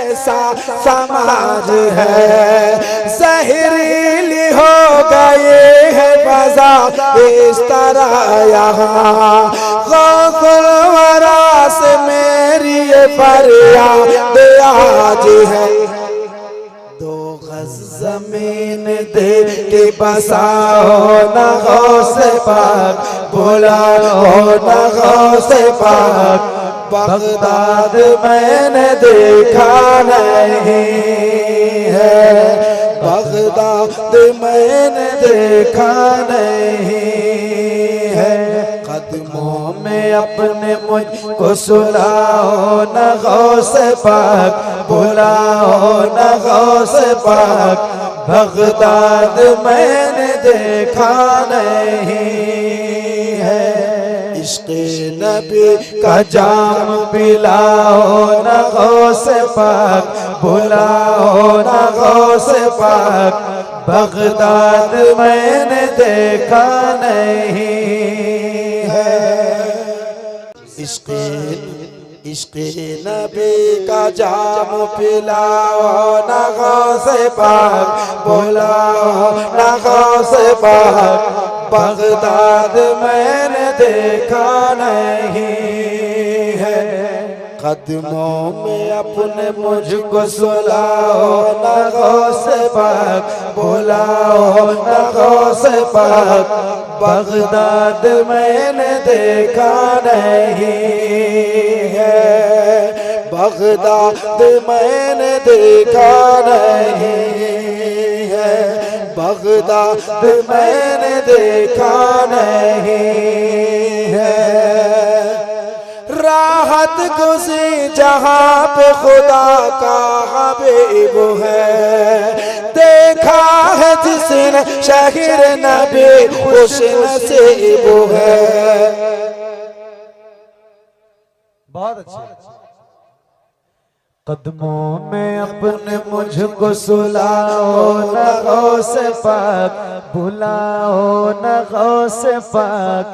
कैसा समाज है, जहरीली हो गई है फजा इस तरह यहाँ। गौफुल वरा से मेरी ये फरियाद आज है, दो गज जमीन दे के बसाओ न गौसे पाक, बुलाओ न गौसे पाक। बगदाद मैंने देखा नहीं है, बगदाद मैंने देखा नहीं है। कदमों में अपने मुझको सुलाओ न गौसे पाक, बुलाओ न गौसे पाक। बगदाद मैंने देखा नहीं है। इश्क़े नबी का जाम पिलाओ न गौसे पाक, बुलाओ न गौसे पाक। बगदाद मैंने देखा नहीं है। इश्क़े नबी का जाम पिलाओ न गौसे पाक, बुलाओ न गौसे पाक। बगदाद मैंने देखा नहीं है। कदमों में अपने मुझको सुलाओ न गौसे पाक, बुलाओ न गौसे पाक। बगदाद मैंने देखा नहीं है, बगदाद मैंने देखा नहीं है, बगदाद मैंने देखा नहीं है। राहत गुज़ी जहाँ पे खुदा का हबीब है, देखा है जिसने शहीर नबी खुश नसीब है। बहुत अच्छा। कदमों में अपने मुझको सुलाओ न गौसे पाक, बुलाओ न गौसे पाक।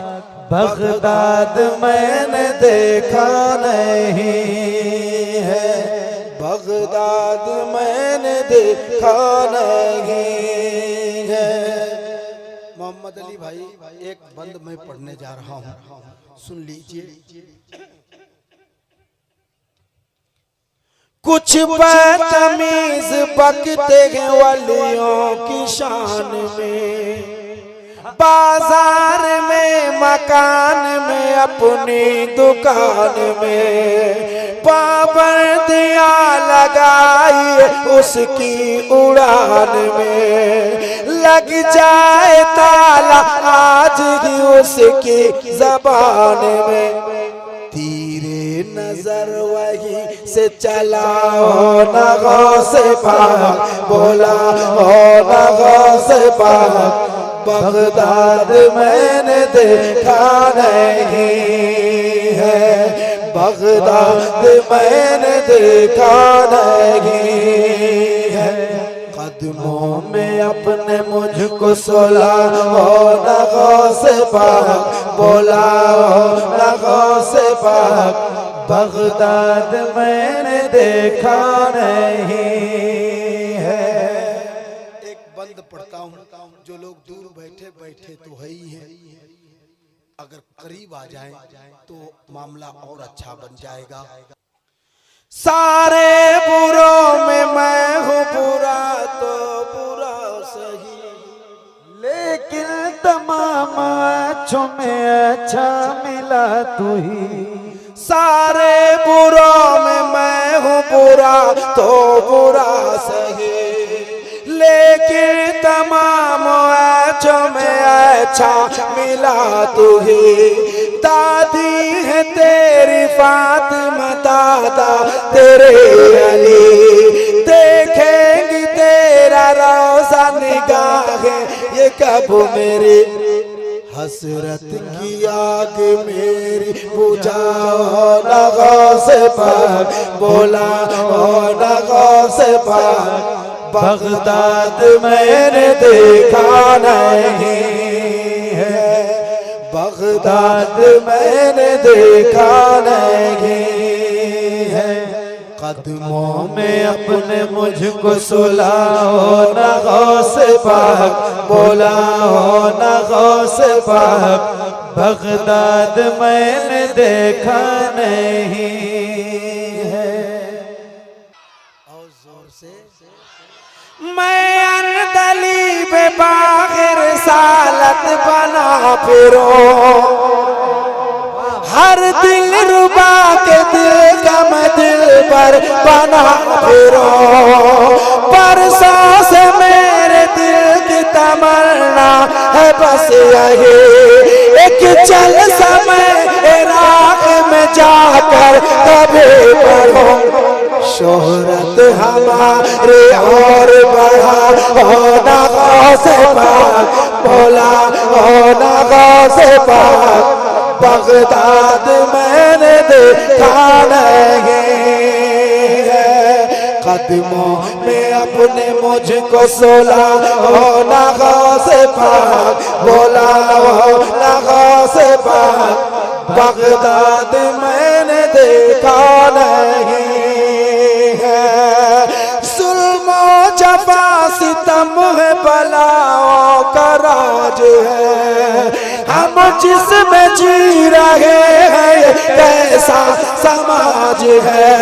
बगदाद मैंने देखा नहीं है, बगदाद मैंने देखा नहीं है। मोहम्मद अली भाई एक बंद मैं पढ़ने जा रहा हूँ, सुन लीजिए। कुछ बदतमीज बकते हैं वलियों की शान में, बाजार में मकान में अपनी दुकान में। पाबंदियां लगाई उसकी उड़ान में, लग जाए ताला आज ही उसकी जबान में। तीरे नजर वही से चलाओ न गौसे पाक, बुलाओ न गौसे पाक। बगदाद मैंने देखा नहीं है, बगदाद मैंने देखा नहीं है। कदमों में अपने मुझको सुलाओ न गौसे पाक, बुलाओ न गौसे पाक। बगदाद मैंने देखा नहीं है। एक बंद पढ़ता हूँ, जो लोग दूर बैठे बैठे तो है ही है, अगर करीब आ जाएं तो मामला और अच्छा बन जाएगा। सारे बुरों में मैं हूँ बुरा तो बुरा सही, लेकिन तमाम अच्छों में अच्छा मिला तू ही। सारे बुरों में मैं हूँ बुरा तो बुरा सही, लेकिन तमाम अच्छों में अच्छा मिला तू ही। दादी है तेरी फातिमा, दादा तेरे अली, देखेंगी तेरा रोज़ा निगाहें ये कब मेरी। हसरत की आग मेरी बुझाओ न गौसे पाक, बुलाओ न गौसे पाक। बगदाद मैंने देखा नहीं है, बगदाद मैंने देखा नहीं है। कदमों में अपने मुझको सुलाओ ना गौसे पाक, बुलाओ ना गौसे पाक, बगदाद मैंने देखा नहीं है। और जोर से मैं अनदली बेबागिर सालत बना फिरो, हर दिल रुबा के दिल का मैं दिल पर बना फिरो। परसों से मेरे दिल की तमन्ना है बस यही, एक चल समय राह में जाकर कभी पढ़ो। शोहरत हमारे और बढ़ा होना गौसे पाक, बोला होना गौसे पाक, बगदाद मैंने देखा नहीं है। कदमों में अपने मुझको सुला होना गौसे पाक, बोला होना गौसे पाक, बगदाद मैंने देखा नहीं है। जुल्मो जफा सितम है बलाओं का राज है, हम जिसमें जी रहे हैं कैसा समाज है।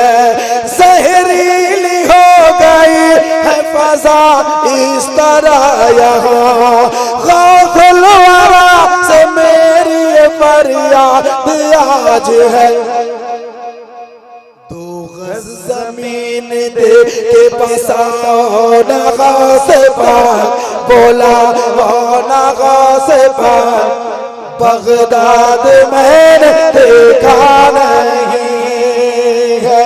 जहरीली हो गई है फजा इस तरह यहाँ, गौफुल वरा से मेरी फरियाद आज है। दो गज जमीन दे के बसाओ ना गौसे पाक, बोला ना गौसे पाक, बगदाद मैंने देखा नहीं है।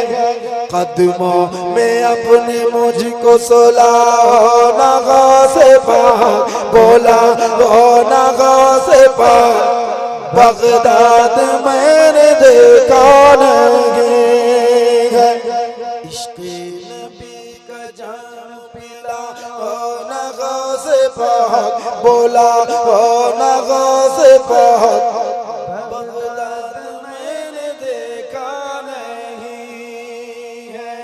कदमों में अपने मुझको सुलाओ ना गौसे पाक, बोला ना गौसे पाक, बगदाद मैंने देखा नहीं है। इश्क़े नबी का जाम पिला ना गौसे पाक, बोला ना गौसे पाक, बगदाद मैंने देखा नहीं है।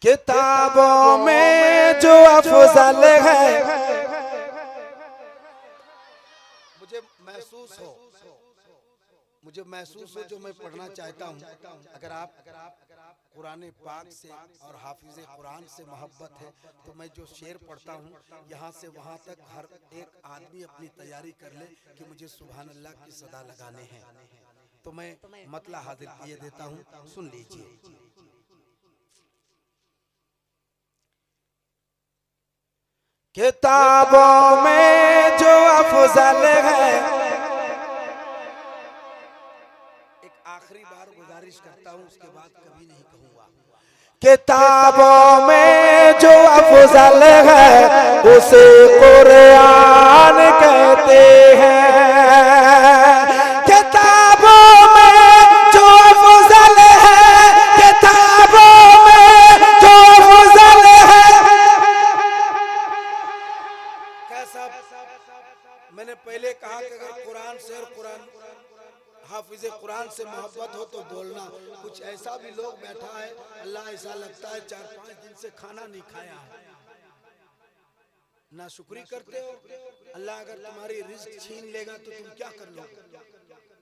किताबों में जो अफजल है मुझे महसूस हो जो मैं पढ़ना चाहता हूँ। अगर आप कुरान पाक से और हाफिज़े कुरान से मोहब्बत है तो मैं जो शेर पढ़ता हूँ यहाँ से वहाँ तक हर एक आदमी अपनी तैयारी कर ले कि मुझे सुभान अल्लाह की सदा लगाने हैं। तो मैं मतला हाजिर किए देता हूँ, सुन लीजिए। किताबों में जो अफजल है, आखिरी बार गुजारिश करता हूँ, उसके बाद कभी नहीं कहूँगा। किताबों में जो अफजल है उसे कुरान कहते हैं। किताबों में जो अफजल है, किताबों में जो अफजल है। कैसा मैंने पहले कहा कि अगर कुरान से और कुरान हाफिज़े कुरान से मोहब्बत हो तो बोलना। कुछ ऐसा भी लोग बैठा है, अल्लाह ऐसा लगता है 4-5 दिन से खाना नहीं खाया है, ना शुक्री करते हो। अल्लाह अगर तुम्हारी रिज़्क छीन लेगा तो तुम क्या कर लोगे?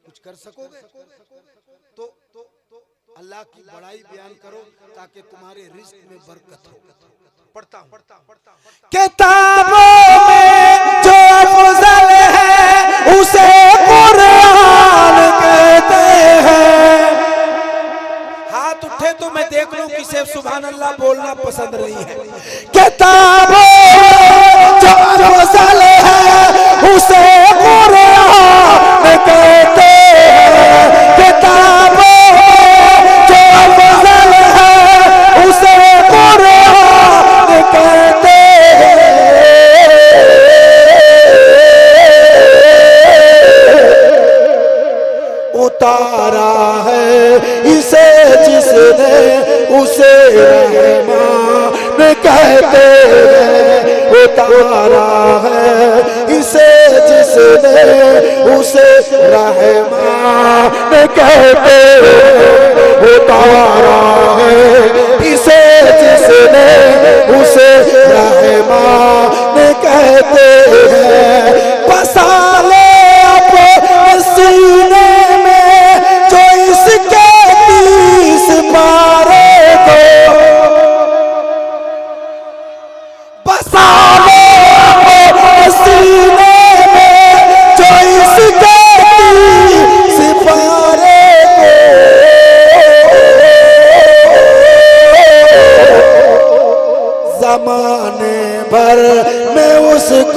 कुछ कर सकोगे? तो अल्लाह की बड़ाई बयान करो ताकि तुम्हारे रिज़्क में बरकत हो। पढ़ता हूँ। किताबों में जो अफजल है उसे कुरान कहते हैं। हाथ उठे तो मैं देख लूं किसे सुभान अल्लाह बोलना पसंद नहीं है। किताबों में जो अफजल है उसे कुरान कहते हैं। किताबों में जो अफजल है उसे कुरान कहते हैं। उतारा है इसे जिसने उसे रहमान कहते हैं। उतारा है इसे जिसने उसे रहमान कहते हैं। उतारा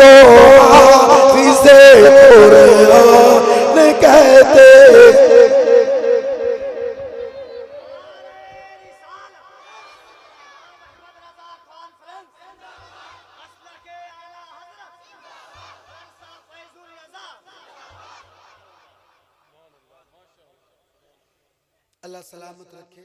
को हाफिज़े कुरान कहते। अल्लाह सलामत रखे।